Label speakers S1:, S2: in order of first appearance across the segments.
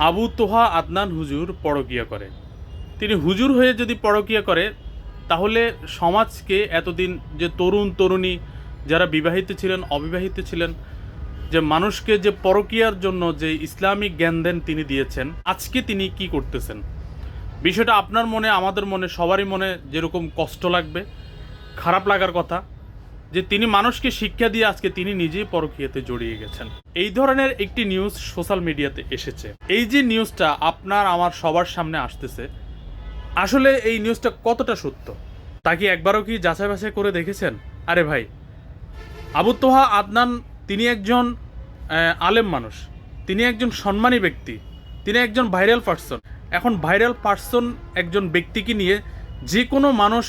S1: আবু তোহা আদনান হুজুর পরকিয়া করে। তিনি হুজুর হয়ে যদি পরকিয়া করে, তাহলে সমাজকে এতদিন যে তরুণ তরুণী যারা বিবাহিত ছিলেন, অবিবাহিত ছিলেন, যে মানুষকে যে পরকিয়ার জন্য যে ইসলামিক জ্ঞান দেন তিনি দিয়েছেন, আজকে তিনি কি করতেছেন? বিষয়টা আপনার মনে, আমাদের মনে, সবারই মনে যেরকম কষ্ট লাগবে, খারাপ লাগার কথা, যে তিনি মানুষকে শিক্ষা দিয়ে আজকে তিনি নিজেই পরকীয়াতে জড়িয়ে গেছেন। এই ধরনের একটি নিউজ সোশ্যাল মিডিয়াতে এসেছে। এই যে নিউজটা আপনার আমার সবার সামনে আসতেছে, আসলে এই নিউজটা কতটা সত্য তা কি একবারও কি যাচাই বাছাই করে দেখেছেন? আরে ভাই, আবু তোহা আদনান তিনি একজন আলেম মানুষ, তিনি একজন সম্মানী ব্যক্তি, তিনি একজন ভাইরাল পার্সন। এখন ভাইরাল পার্সন একজন ব্যক্তিকে নিয়ে যে কোনো মানুষ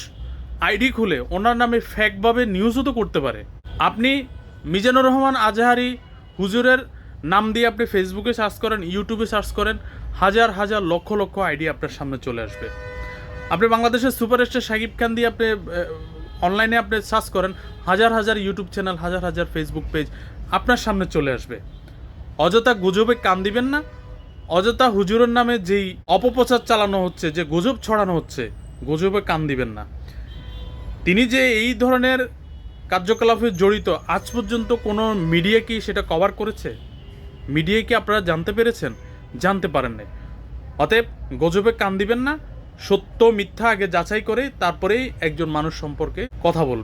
S1: আইডি খুলে ওনার নামে ফ্যাকভাবে নিউজও তো করতে পারে। আপনি মিজানুর রহমান আজহারি হুজুরের নাম দিয়ে আপনি ফেসবুকে সার্চ করেন, ইউটিউবে সার্চ করেন, হাজার হাজার লক্ষ লক্ষ আইডি আপনার সামনে চলে আসবে। আপনি বাংলাদেশের সুপারস্টার শাকিব খান দিয়ে আপনি অনলাইনে আপনি সার্চ করেন, হাজার হাজার ইউটিউব চ্যানেল, হাজার হাজার ফেসবুক পেজ আপনার সামনে চলে আসবে। অযথা গুজবে কান দিবেন না। অযথা হুজুরের নামে যেই অপপ্রচার চালানো হচ্ছে, যে গুজব ছড়ানো হচ্ছে, গুজবে কান দিবেন না। তিনি যে এই ধরনের কার্যকলাপে জড়িত, আজ পর্যন্ত কোনো মিডিয়া কি সেটা কভার করেছে? মিডিয়া কি আপনারা জানতে পেরেছেন? জানতে পারেন নাই। অতএব গুজবে কান দিবেন না। সত্য মিথ্যা আগে যাচাই করে তারপরেই একজন মানুষ সম্পর্কে কথা বলবেন।